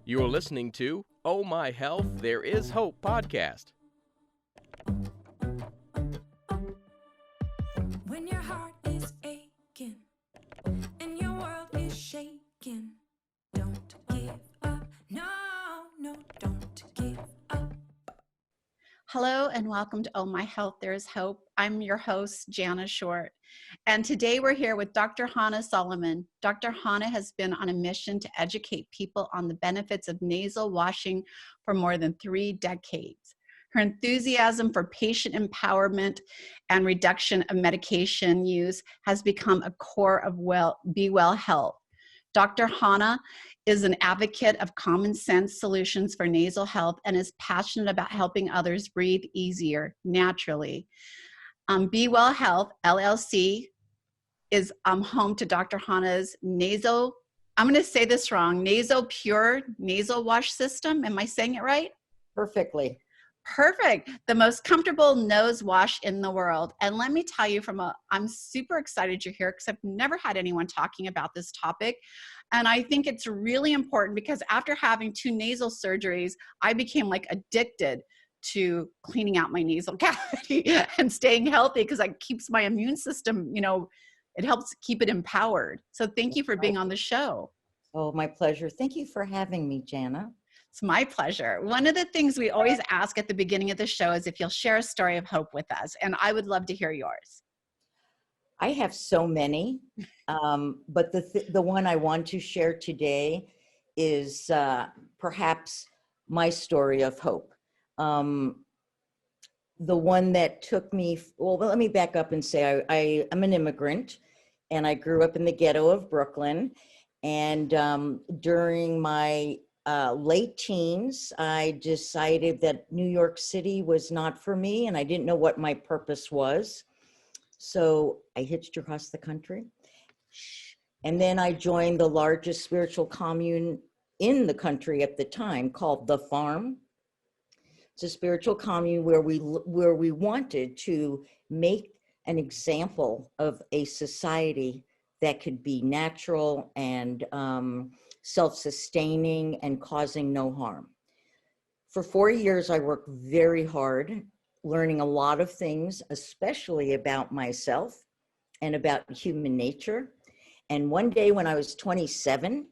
You're listening to Oh My Health, There Is Hope podcast. When your heart is aching and your world is shaking, don't give up. No, no, don't give up. Hello and welcome to Oh My Health, There Is Hope. I'm your host, Jana Short. And today we're here with Dr. Hana Solomon. Dr. Hana has been on a mission to educate people on the benefits of nasal washing for more than 3 decades. Her enthusiasm for patient empowerment and reduction of medication use has become a core of BeWell Health. Dr. Hana is an advocate of common sense solutions for nasal health and is passionate about helping others breathe easier, naturally. BeWell Health, LLC, is home to Dr. Hana's nasal, I'm going to say this wrong, Nasal Pure Nasal Wash System. Am I saying it right? Perfectly. Perfect. The most comfortable nose wash in the world. And let me tell you I'm super excited you're here because I've never had anyone talking about this topic. And I think it's really important because after having 2 nasal surgeries, I became like addicted to cleaning out my nasal cavity and staying healthy because it keeps my immune system, it helps keep it empowered. So thank you for being on the show. Oh, my pleasure. Thank you for having me, Jana. It's my pleasure. One of the things we always ask at the beginning of the show is if you'll share a story of hope with us, and I would love to hear yours. I have so many, but the one I want to share today is perhaps my story of hope. The one that took me, well, let me back up and say I'm an immigrant, and I grew up in the ghetto of Brooklyn. And during my late teens, I decided that New York City was not for me, and I didn't know what my purpose was. So I hitched across the country. And then I joined the largest spiritual commune in the country at the time, called The Farm. It's a spiritual commune where we wanted to make an example of a society that could be natural and self-sustaining and causing no harm. For 4 years, I worked very hard, learning a lot of things, especially about myself and about human nature. And one day when I was 27,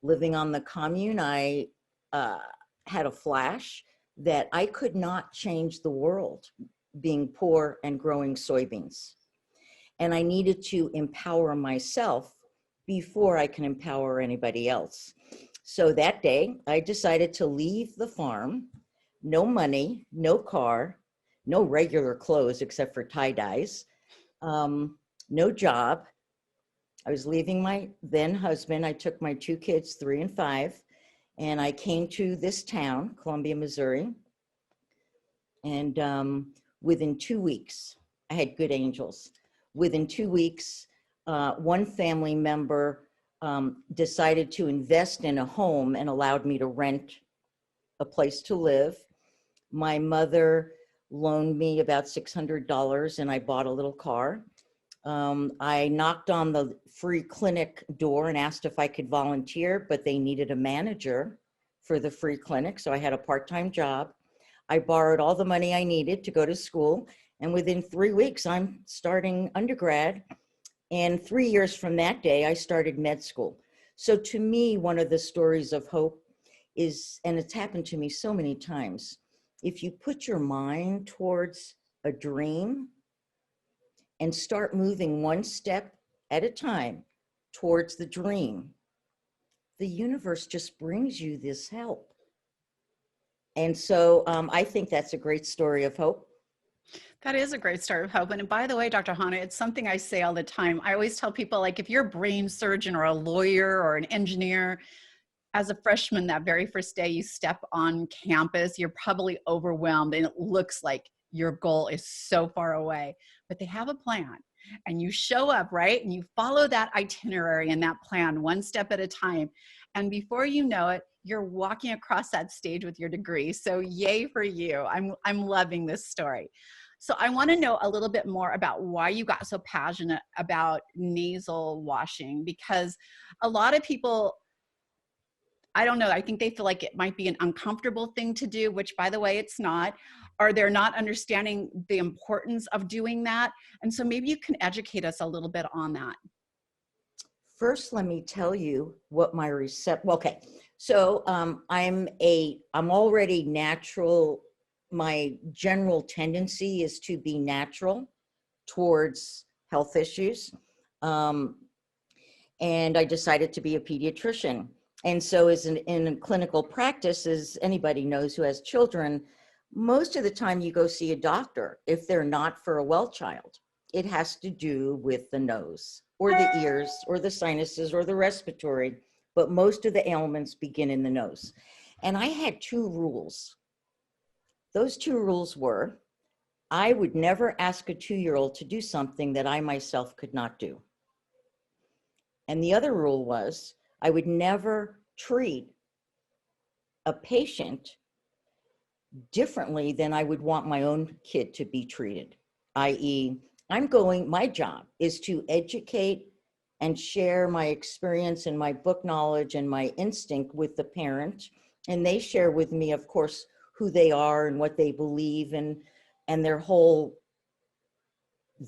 living on the commune, I had a flash that I could not change the world being poor and growing soybeans. And I needed to empower myself before I can empower anybody else. So that day, I decided to leave the farm, no money, no car, no regular clothes except for tie-dyes, no job. I was leaving my then husband. I took my 2 kids, 3 and 5, and I came to this town, Columbia, Missouri. And within 2 weeks, I had good angels. Within 2 weeks, one family member decided to invest in a home and allowed me to rent a place to live. My mother loaned me about $600 and I bought a little car. I knocked on the free clinic door and asked if I could volunteer, but they needed a manager for the free clinic, so I had a part-time job. I borrowed all the money I needed to go to school, and within 3 weeks, I'm starting undergrad. And 3 years from that day, I started med school. So to me, one of the stories of hope is, and it's happened to me so many times, if you put your mind towards a dream and start moving one step at a time towards the dream, the universe just brings you this help. And so I think that's a great story of hope. That is a great story of hope. And by the way, Dr. Hana, it's something I say all the time. I always tell people, like, if you're a brain surgeon or a lawyer or an engineer, as a freshman, that very first day you step on campus, you're probably overwhelmed and it looks like your goal is so far away. But they have a plan and you show up, right? And you follow that itinerary and that plan one step at a time. And before you know it, you're walking across that stage with your degree. So yay for you. I'm loving this story. So I want to know a little bit more about why you got so passionate about nasal washing, because a lot of people I don't know. I think they feel like it might be an uncomfortable thing to do, which by the way, it's not, or they're not understanding the importance of doing that. And so maybe you can educate us a little bit on that. First, let me tell you what my okay. So I'm already natural. My general tendency is to be natural towards health issues. And I decided to be a pediatrician. And so in clinical practice, as anybody knows who has children, most of the time you go see a doctor if they're not for a well child. It has to do with the nose or the ears or the sinuses or the respiratory, but most of the ailments begin in the nose. And I had two rules. Those two rules were, I would never ask a 2-year-old to do something that I myself could not do. And the other rule was, I would never treat a patient differently than I would want my own kid to be treated, i.e., my job is to educate and share my experience and my book knowledge and my instinct with the parent. And they share with me, of course, who they are and what they believe and their whole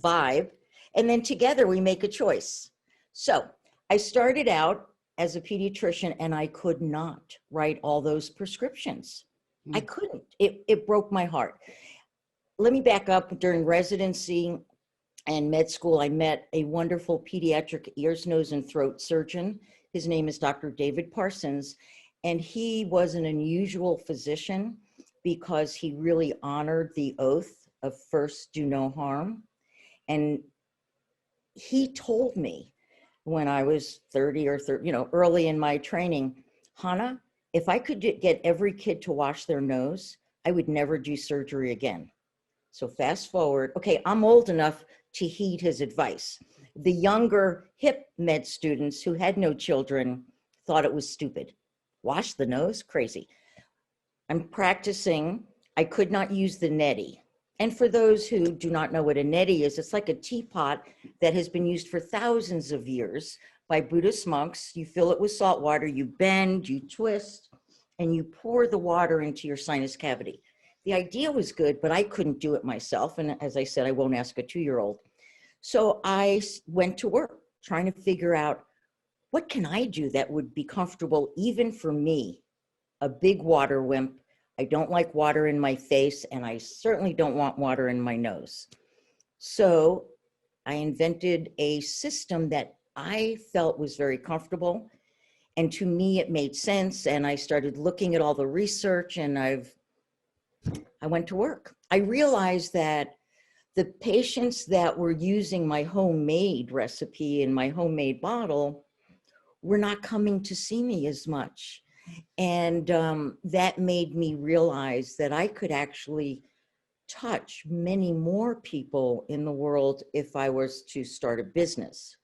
vibe. And then together we make a choice. So I started out as a pediatrician and I could not write all those prescriptions. I couldn't. It broke my heart. Let me back up. During residency and med school, I met a wonderful pediatric ears, nose, and throat surgeon. His name is Dr. David Parsons, and he was an unusual physician because he really honored the oath of first do no harm. And he told me when I was 30 or 30, early in my training, Hana, if I could get every kid to wash their nose, I would never do surgery again. So fast forward, okay, I'm old enough to heed his advice. The younger hip med students who had no children thought it was stupid. Wash the nose? Crazy. I'm practicing. I could not use the neti. And for those who do not know what a neti is, it's like a teapot that has been used for thousands of years by Buddhist monks. You fill it with salt water, you bend, you twist, and you pour the water into your sinus cavity. The idea was good, but I couldn't do it myself. And as I said, I won't ask a 2-year-old. So I went to work trying to figure out, what can I do that would be comfortable even for me, a big water wimp? I don't like water in my face, and I certainly don't want water in my nose. So I invented a system that I felt was very comfortable. And to me, it made sense. And I started looking at all the research, and I went to work. I realized that the patients that were using my homemade recipe in my homemade bottle were not coming to see me as much. And that made me realize that I could actually touch many more people in the world if I was to start a business.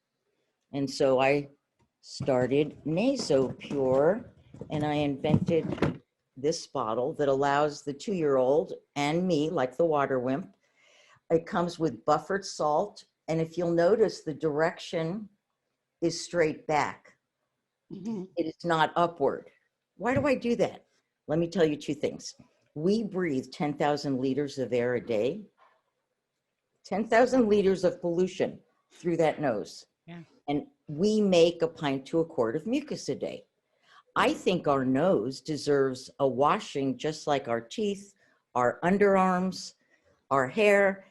And so I started NasoPure, and I invented this bottle that allows the 2-year-old and me, like the water wimp. It comes with buffered salt, and if you'll notice, the direction is straight back. It is not upward. Why do I do that? Let me tell you 2 things. We breathe 10,000 liters of air a day, 10,000 liters of pollution through that nose. Yeah. And we make a pint to a quart of mucus a day. I think our nose deserves a washing just like our teeth, our underarms, our hair,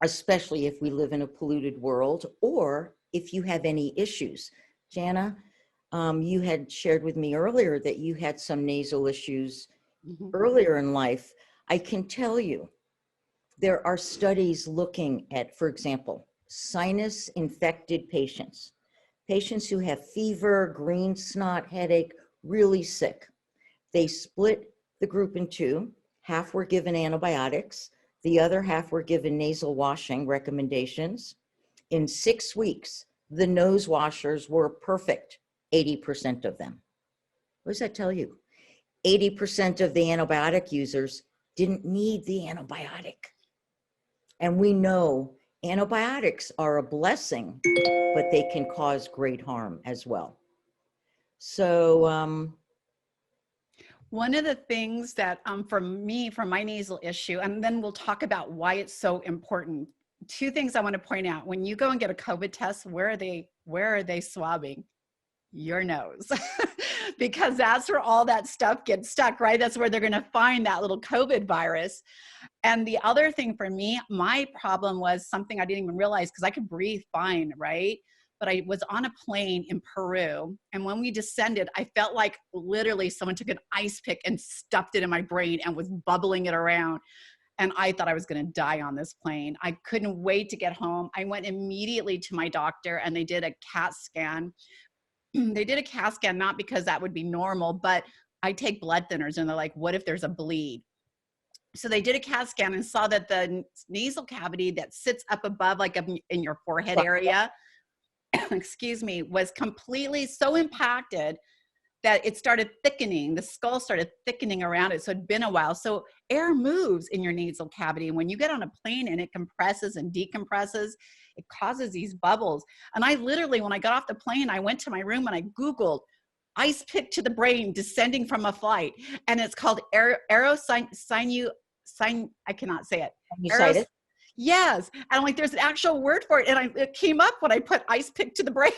especially if we live in a polluted world or if you have any issues. Jana, you had shared with me earlier that you had some nasal issues earlier in life. I can tell you, there are studies looking at, for example, sinus infected patients, patients who have fever, green snot, headache, really sick. They split the group in 2. Half were given antibiotics. The other half were given nasal washing recommendations. In 6 weeks, the nose washers were perfect, 80% of them. What does that tell you? 80% of the antibiotic users didn't need the antibiotic. And we know antibiotics are a blessing, but they can cause great harm as well. So, One of the things that for me, for my nasal issue, and then we'll talk about why it's so important. Two things I want to point out. When you go and get a COVID test, where are they swabbing? Your nose. Because that's where all that stuff gets stuck, right? That's where they're going to find that little COVID virus. And the other thing for me, my problem was something I didn't even realize, because I could breathe fine, right? But I was on a plane in Peru, and when we descended, I felt like literally someone took an ice pick and stuffed it in my brain and was bubbling it around. And I thought I was going to die on this plane. I couldn't wait to get home. I went immediately to my doctor, and they did a CAT scan. They did a CAT scan, not because that would be normal, but I take blood thinners, and they're like, what if there's a bleed? So they did a CAT scan and saw that the nasal cavity that sits up above, like in your forehead area, excuse me, was completely so impacted that it started thickening. The skull started thickening around it. So it'd been a while. So air moves in your nasal cavity. And when you get on a plane and it compresses and decompresses, it causes these bubbles. And I literally, when I got off the plane, I went to my room and I Googled ice pick to the brain descending from a flight. And it's called I cannot say it. you cite it? Yes. And I'm like, there's an actual word for it. And it came up when I put ice pick to the brain.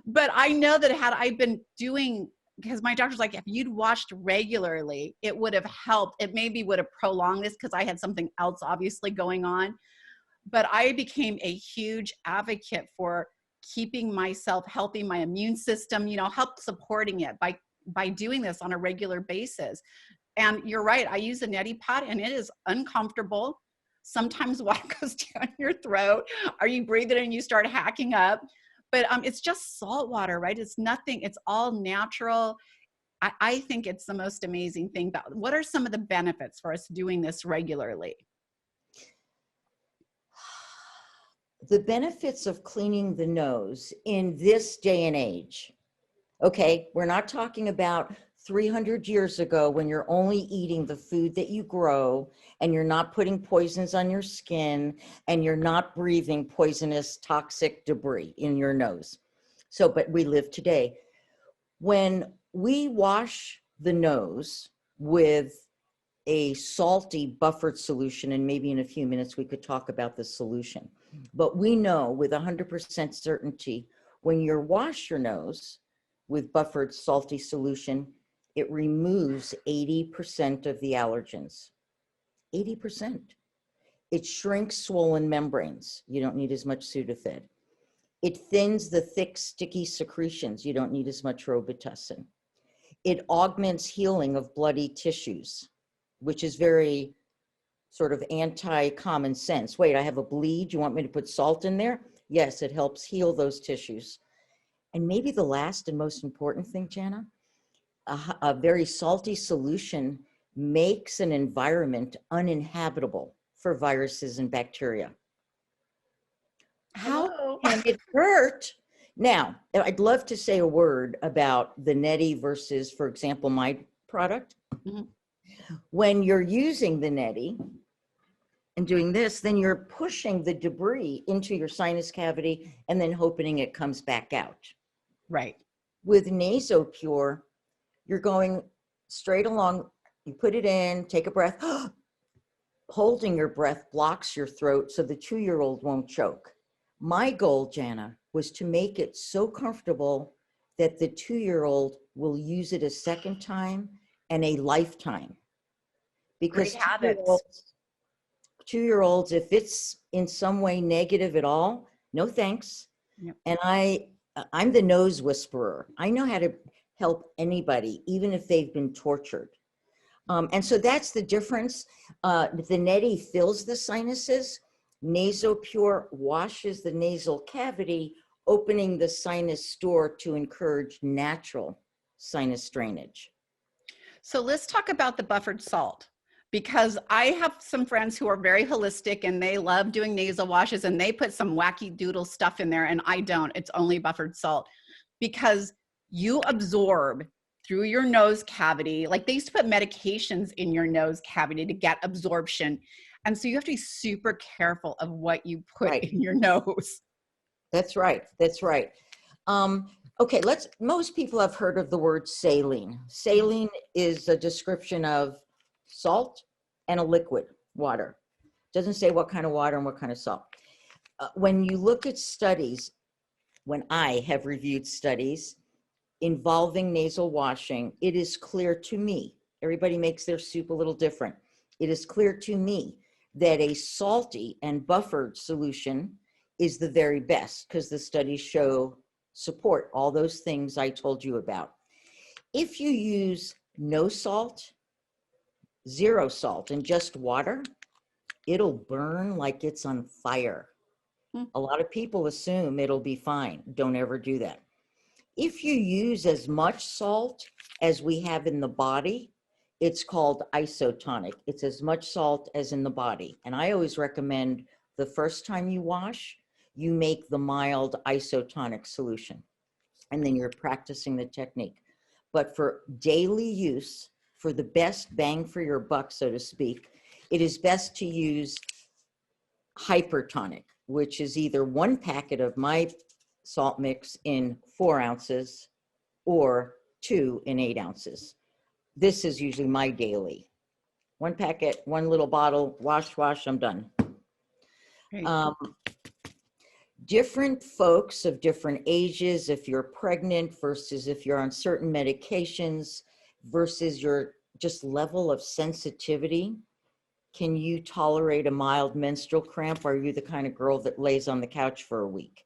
But I know that had I been doing, because my doctor's like, if you'd washed regularly, it would have helped. It maybe would have prolonged this, because I had something else obviously going on. But I became a huge advocate for keeping myself healthy, my immune system, help supporting it by doing this on a regular basis. And you're right, I use a neti pot, and it is uncomfortable. Sometimes water goes down your throat, or you breathe it and you start hacking up. But it's just salt water, right? It's nothing, it's all natural. I think it's the most amazing thing. But what are some of the benefits for us doing this regularly? The benefits of cleaning the nose in this day and age. Okay, we're not talking about 300 years ago when you're only eating the food that you grow, and you're not putting poisons on your skin, and you're not breathing poisonous, toxic debris in your nose. So, but we live today. When we wash the nose with a salty buffered solution, and maybe in a few minutes we could talk about the solution, but we know with 100% certainty, when you wash your nose with buffered salty solution, it removes 80% of the allergens. 80%. It shrinks swollen membranes. You don't need as much Sudafed. It thins the thick, sticky secretions. You don't need as much Robitussin. It augments healing of bloody tissues, which is very sort of anti-common sense. Wait, I have a bleed. You want me to put salt in there? Yes, it helps heal those tissues. And maybe the last and most important thing, Jana, a very salty solution makes an environment uninhabitable for viruses and bacteria. How can it hurt? Now, I'd love to say a word about the neti versus, for example, my product. Mm-hmm. When you're using the neti and doing this, then you're pushing the debris into your sinus cavity and then hoping it comes back out. Right. With NasoPure, you're going straight along. You put it in, take a breath. Holding your breath blocks your throat so the 2-year-old won't choke. My goal, Jana, was to make it so comfortable that the 2-year-old will use it a second time and a lifetime. Because great habits. 2-year-olds, if it's in some way negative at all, no thanks. Yep. And I'm the nose whisperer. I know how to help anybody, even if they've been tortured. And so that's the difference. The neti fills the sinuses. NasoPure washes the nasal cavity, opening the sinus door to encourage natural sinus drainage. So let's talk about the buffered salt, because I have some friends who are very holistic and they love doing nasal washes, and they put some wacky doodle stuff in there, and I don't. It's only buffered salt, because you absorb through your nose cavity. Like they used to put medications in your nose cavity to get absorption. And so you have to be super careful of what you put in your nose. That's right. That's right. Okay, most people have heard of the word saline. Saline is a description of salt and a liquid, water. Doesn't say what kind of water and what kind of salt. When you look at studies, when I have reviewed studies involving nasal washing, it is clear to me, everybody makes their soup a little different. It is clear to me that a salty and buffered solution is the very best because the studies support all those things I told you about. If you use no salt, zero salt, and just water, it'll burn like it's on fire. A lot of people assume it'll be fine. Don't ever do that. If you use as much salt as we have in the body, it's called isotonic. It's as much salt as in the body. And I always recommend the first time you wash, you make the mild isotonic solution. And then you're practicing the technique. But for daily use, for the best bang for your buck, so to speak, it is best to use hypertonic, which is either one packet of my salt mix in 4 ounces or 2 in 8 ounces. This is usually my daily. 1 packet, 1 little bottle, wash, I'm done. Different folks of different ages, if you're pregnant versus if you're on certain medications versus your just level of sensitivity. Can you tolerate a mild menstrual cramp? Are you the kind of girl that lays on the couch for a week?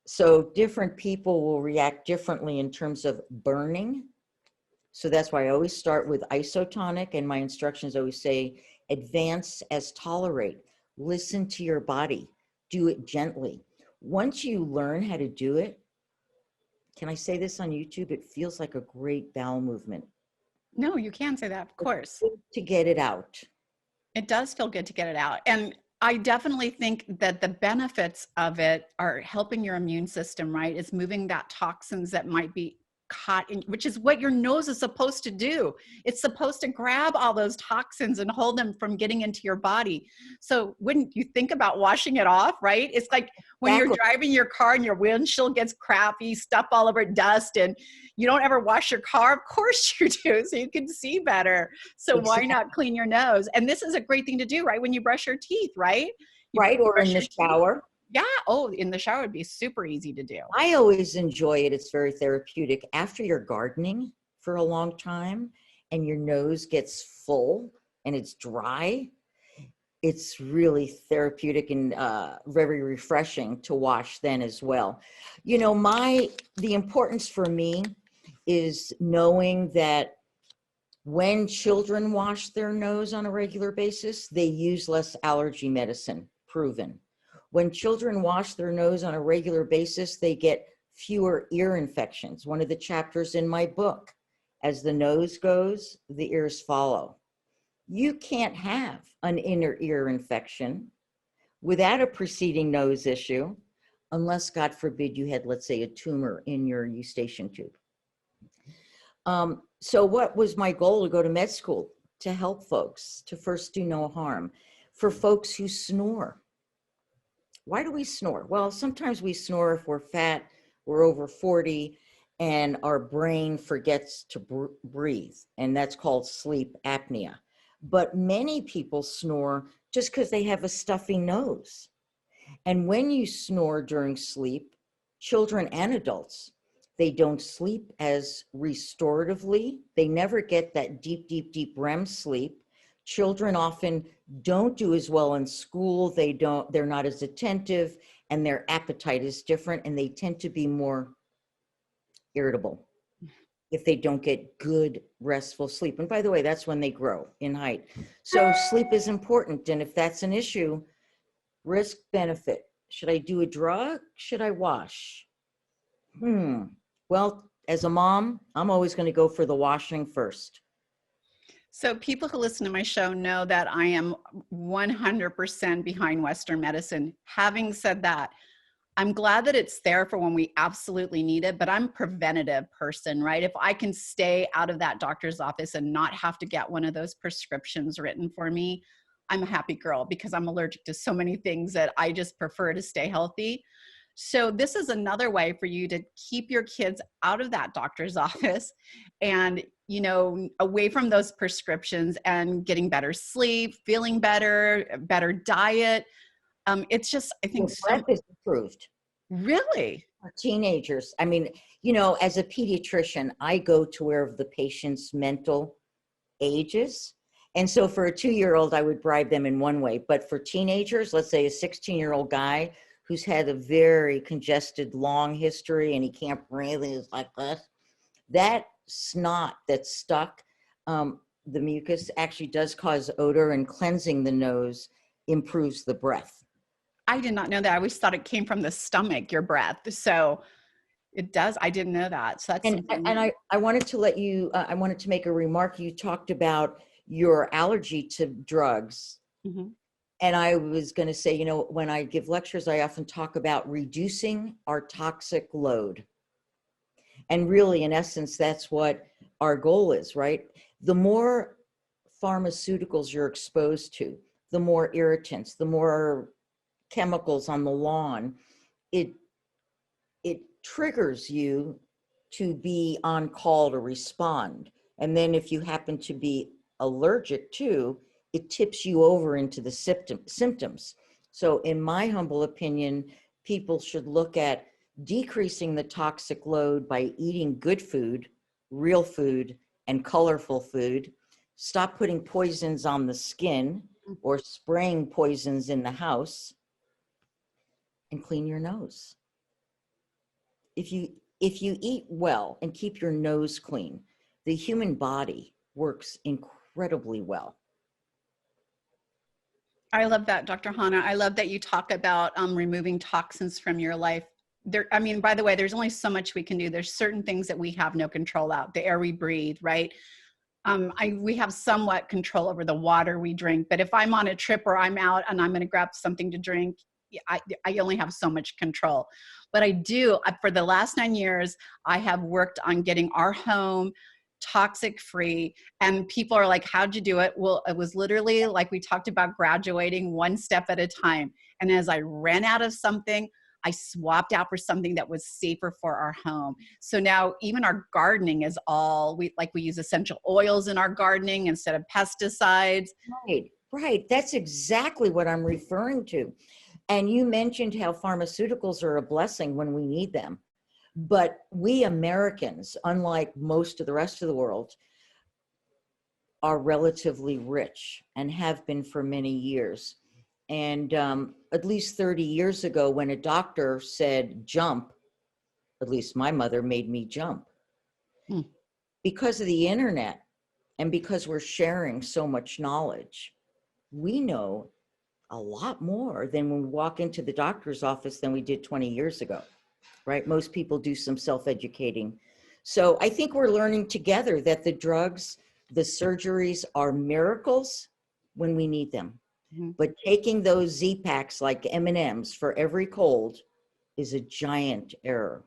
So different people will react differently in terms of burning. So that's why I always start with isotonic, and my instructions always say, advance as tolerate. Listen to your body. Do it gently. Once you learn how to do it, can I say this on YouTube? It feels like a great bowel movement. No, you can say that, of course. To get it out. It does feel good to get it out. And I definitely think that the benefits of it are helping your immune system, right? It's moving that toxins that might be caught in, which is what your nose is supposed to do. It's supposed to grab all those toxins and hold them from getting into your body. So wouldn't you think about washing it off, right? It's like when you're driving your car and your windshield gets crappy, stuff all over it, dust, and you don't ever wash your car. Of course you do, so you can see better. So why not clean your nose? And this is a great thing to do, right? When you brush your teeth, right? Right, or in the shower. Yeah. Oh, in the shower would be super easy to do. I always enjoy it. It's very therapeutic. After you're gardening for a long time and your nose gets full and it's dry, it's really therapeutic and very refreshing to wash then as well. You know, the importance for me is knowing that when children wash their nose on a regular basis, they use less allergy medicine, proven. When children wash their nose on a regular basis, they get fewer ear infections. One of the chapters in my book, as the nose goes, the ears follow. You can't have an inner ear infection without a preceding nose issue, unless, God forbid, you had, let's say, a tumor in your eustachian tube. So what was my goal to go to med school? To help folks, to first do no harm. For folks who snore. Why do we snore? Well, sometimes we snore if we're fat, we're over 40, and our brain forgets to breathe, and that's called sleep apnea. But many people snore just because they have a stuffy nose. And when you snore during sleep, children and adults, they don't sleep as restoratively. They never get that deep, deep, deep REM sleep. Children often don't do as well in school. They're not as attentive, and their appetite is different, and they tend to be more irritable if they don't get good restful sleep. And by the way, that's when they grow in height. So sleep is important. And if that's an issue, risk benefit. Should I do a drug? Should I wash? Well, as a mom, I'm always going to go for the washing first. So people who listen to my show know that I am 100% behind Western medicine. Having said that, I'm glad that it's there for when we absolutely need it, but I'm a preventative person, right? If I can stay out of that doctor's office and not have to get one of those prescriptions written for me, I'm a happy girl, because I'm allergic to so many things that I just prefer to stay healthy. So this is another way for you to keep your kids out of that doctor's office and, you know, away from those prescriptions and getting better sleep, feeling better, better diet. It's just, I think, Your breath is improved. really. For teenagers, I mean, you know, as a pediatrician, I go to where the patient's mental ages. And so for a 2-year-old, I would bribe them in one way. But for teenagers, let's say a 16-year-old guy who's had a very congested, long history and he can't breathe, is like this, that snot that's stuck, the mucus actually does cause odor, and cleansing the nose improves the breath. I did not know that. I always thought it came from the stomach, your breath. So it does. I didn't know that. So that's And something. I wanted to let you, I wanted to make a remark. You talked about your allergy to drugs. Mhm. And I was going to say, you know, when I give lectures, I often talk about reducing our toxic load. And really, in essence, that's what our goal is, right? The more pharmaceuticals you're exposed to, the more irritants, the more chemicals on the lawn, it triggers you to be on call to respond. And then if you happen to be allergic to, it tips you over into the symptoms. So in my humble opinion, people should look at decreasing the toxic load by eating good food, real food, and colorful food. Stop putting poisons on the skin or spraying poisons in the house, and clean your nose. If you eat well and keep your nose clean, the human body works incredibly well. I love that, Dr. Hana. I love that you talk about removing toxins from your life. There, I mean, by the way, there's only so much we can do. There's certain things that we have no control out. The air we breathe, right? We have somewhat control over the water we drink. But if I'm on a trip or I'm out and I'm going to grab something to drink, I only have so much control. But I do, for the last 9 years, I have worked on getting our home toxic free. And people are like, how'd you do it? Well, it was literally like we talked about, graduating one step at a time. And as I ran out of something, I swapped out for something that was safer for our home. So now even our gardening is all, we use essential oils in our gardening instead of pesticides. Right. That's exactly what I'm referring to. And you mentioned how pharmaceuticals are a blessing when we need them. But we Americans, unlike most of the rest of the world, are relatively rich and have been for many years. And at least 30 years ago, when a doctor said jump, at least my mother made me jump. Because of the internet and because we're sharing so much knowledge, we know a lot more than when we walk into the doctor's office than we did 20 years ago. Right? Most people do some self-educating. So I think we're learning together that the drugs, the surgeries are miracles when we need them. Mm-hmm. But taking those Z-Packs like M&Ms for every cold is a giant error.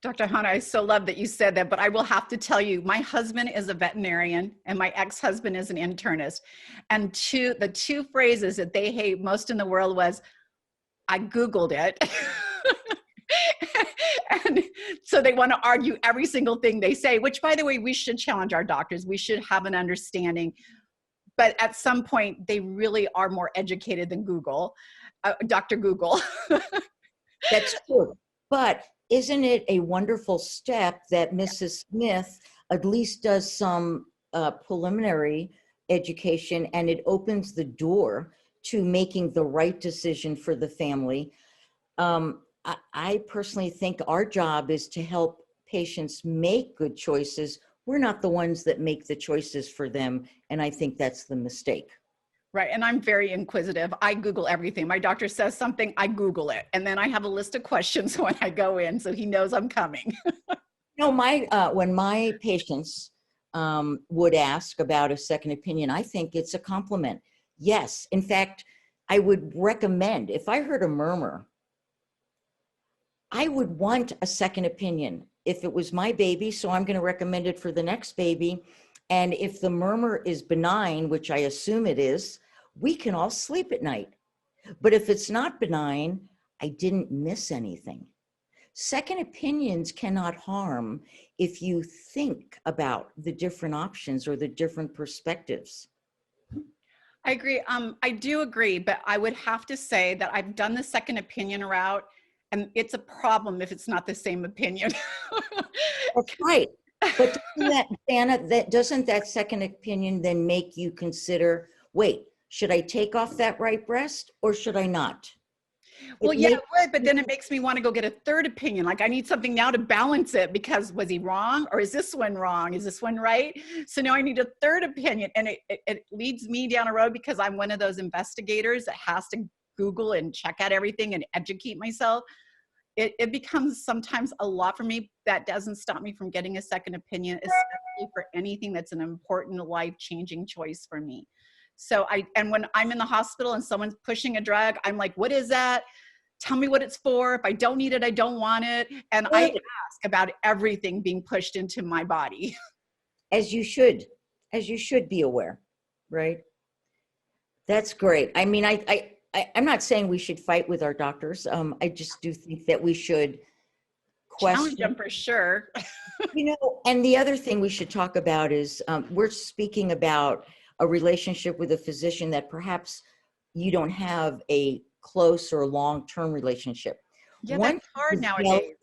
Dr. Hana, I so love that you said that, but I will have to tell you, my husband is a veterinarian and my ex-husband is an internist. And the two phrases that they hate most in the world was, I Googled it. And so they want to argue every single thing they say, which, by the way, we should challenge our doctors. We should have an understanding. But at some point, they really are more educated than Google, Dr. Google. That's true. But isn't it a wonderful step that Mrs. Smith at least does some preliminary education, and it opens the door to making the right decision for the family? I personally think our job is to help patients make good choices. We're not the ones that make the choices for them. And I think that's the mistake. Right. And I'm very inquisitive. I Google everything. My doctor says something, I Google it. And then I have a list of questions when I go in, so he knows I'm coming. No, when my patients would ask about a second opinion, I think it's a compliment. Yes. In fact, I would recommend, if I heard a murmur, I would want a second opinion if it was my baby. So I'm going to recommend it for the next baby. And if the murmur is benign, which I assume it is, we can all sleep at night. But if it's not benign, I didn't miss anything. Second opinions cannot harm if you think about the different options or the different perspectives. I agree. I do agree, but I would have to say that I've done the second opinion route, and it's a problem if it's not the same opinion. That's right. But doesn't that, Jana, doesn't that second opinion then make you consider, wait, should I take off that right breast or should I not? Well, It yeah, makes it would, but then it makes me want to go get a third opinion. Like, I need something now to balance it, because was he wrong, or is this one wrong? Is this one right? So now I need a third opinion, and it leads me down a road, because I'm one of those investigators that has to Google and check out everything and educate myself. It becomes sometimes a lot for me. That doesn't stop me from getting a second opinion, especially for anything that's an important life-changing choice for me. So and when I'm in the hospital and someone's pushing a drug, I'm like, what is that? Tell me what it's for. If I don't need it, I don't want it. And I ask about everything being pushed into my body. as you should be aware, right? That's great. I mean, I'm not saying we should fight with our doctors. I just do think that we should Challenge question, them for sure. and the other thing we should talk about is we're speaking about a relationship with a physician that perhaps you don't have a close or long-term relationship. Yeah, Once that's hard you develop- nowadays.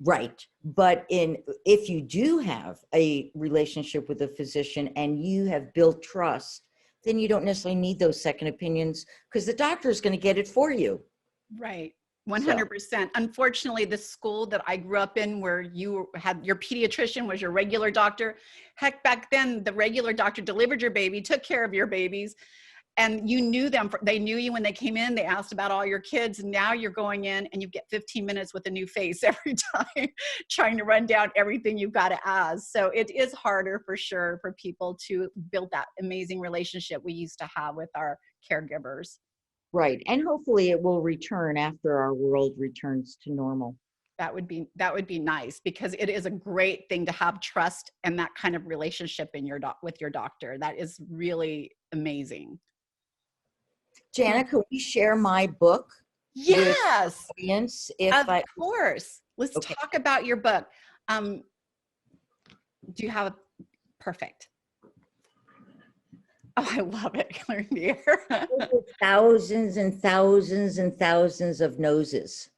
Right. But if you do have a relationship with a physician and you have built trust, then you don't necessarily need those second opinions, because the doctor is going to get it for you. Right. 100%. Unfortunately, the school that I grew up in, where you had your pediatrician was your regular doctor. Heck, back then, the regular doctor delivered your baby, took care of your babies, and you knew them. They knew you when they came in. They asked about all your kids. And now you're going in and you get 15 minutes with a new face every time, trying to run down everything you've got to ask. So it is harder for sure for people to build that amazing relationship we used to have with our caregivers. Right. And hopefully it will return after our world returns to normal. That would be nice, because it is a great thing to have trust and that kind of relationship in with your doctor. That is really amazing. Jana, could we share my book? Yes, Audience, of course. Let's Okay. talk about your book. Do you have a perfect? Oh, I love it. Clearing the air. Thousands and thousands and thousands of noses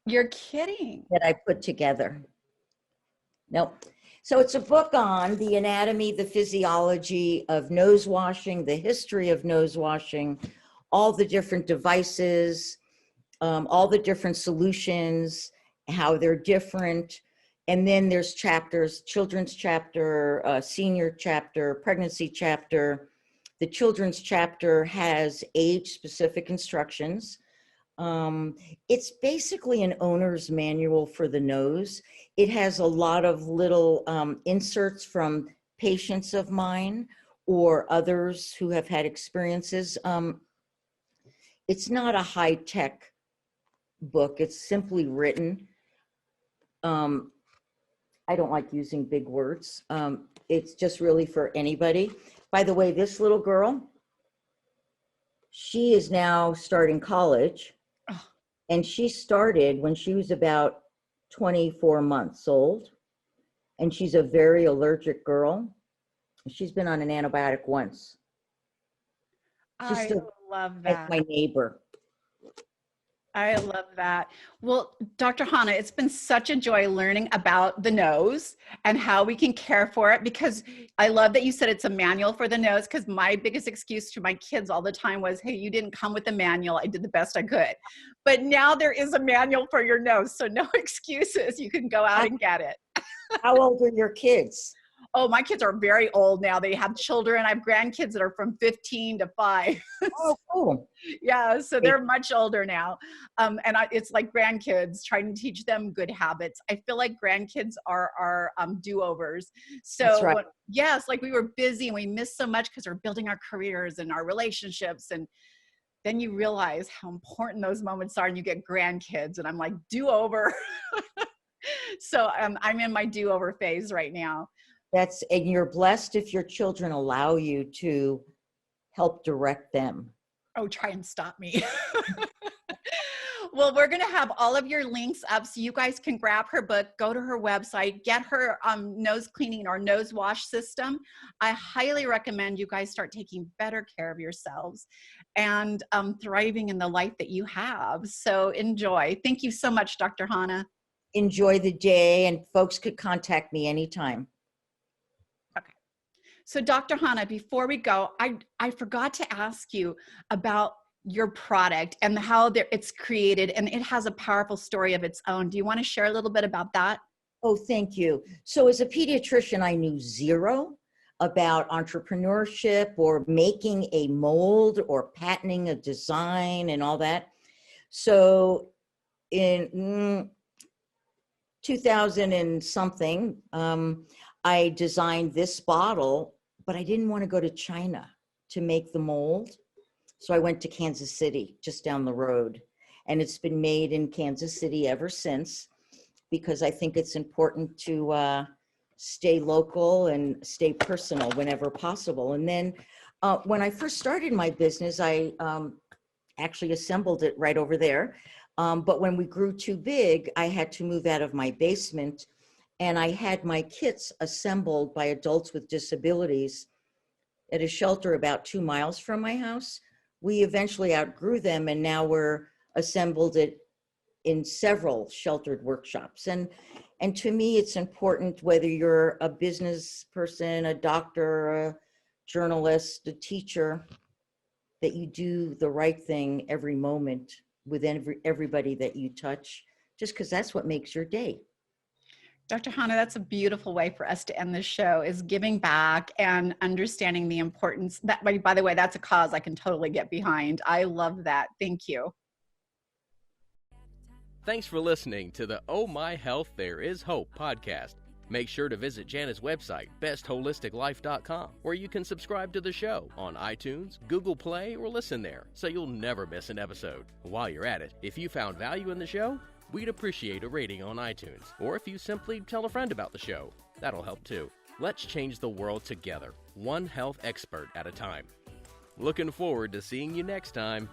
You're kidding. that I put together. Nope. So it's a book on the anatomy, the physiology of nose washing, the history of nose washing, all the different devices, all the different solutions, how they're different. And then there's chapters, children's chapter, senior chapter, pregnancy chapter. The children's chapter has age-specific instructions. It's basically an owner's manual for the nose. It has a lot of little inserts from patients of mine or others who have had experiences. It's not a high-tech book. It's simply written. I don't like using big words. It's just really for anybody. By the way, this little girl, she is now starting college. And she started when she was about 24 months old. And she's a very allergic girl. She's been on an antibiotic once. I love Like that. my neighbor. I love that. Well, Dr. Hana, it's been such a joy learning about the nose and how we can care for it, because I love that you said it's a manual for the nose, because my biggest excuse to my kids all the time was, hey, you didn't come with a manual. I did the best I could. But now there is a manual for your nose, so no excuses. You can go out and get it. How old are your kids? Oh, my kids are very old now. They have children. I have grandkids that are from 15 to 5. Oh, cool. Yeah, so they're much older now. It's like grandkids, trying to teach them good habits. I feel like grandkids are do-overs. So That's right. yes, like we were busy and we missed so much because we're building our careers and our relationships. And then you realize how important those moments are, and you get grandkids, and I'm like, do-over. So I'm in my do-over phase right now. And you're blessed if your children allow you to help direct them. Oh, try and stop me. Well, we're going to have all of your links up so you guys can grab her book, go to her website, get her nose cleaning or nose wash system. I highly recommend you guys start taking better care of yourselves and thriving in the life that you have. So enjoy. Thank you so much, Dr. Hana. Enjoy the day, and folks could contact me anytime. Okay. So Dr. Hana, before we go, I forgot to ask you about your product and how it's created, and it has a powerful story of its own. Do you want to share a little bit about that? Oh, thank you. So as a pediatrician, I knew zero about entrepreneurship or making a mold or patenting a design and all that. So in 2000 and something, I designed this bottle, but I didn't want to go to China to make the mold. So I went to Kansas City, just down the road. And it's been made in Kansas City ever since, because I think it's important to stay local and stay personal whenever possible. And then when I first started my business, I actually assembled it right over there. But when we grew too big, I had to move out of my basement, and I had my kits assembled by adults with disabilities at a shelter about 2 miles from my house. We eventually outgrew them, and now we're assembled in several sheltered workshops. And to me, it's important, whether you're a business person, a doctor, a journalist, a teacher, that you do the right thing every moment with everybody that you touch, just because that's what makes your day. Dr. Hana, that's a beautiful way for us to end this show, is giving back and understanding the importance. That, by the way, that's a cause I can totally get behind. I love that. Thank you. Thanks for listening to the Oh My Health, There Is Hope podcast. Make sure to visit Jana's website, bestholisticlife.com, where you can subscribe to the show on iTunes, Google Play, or listen there, so you'll never miss an episode. While you're at it, if you found value in the show, we'd appreciate a rating on iTunes, or if you simply tell a friend about the show, that'll help too. Let's change the world together, one health expert at a time. Looking forward to seeing you next time.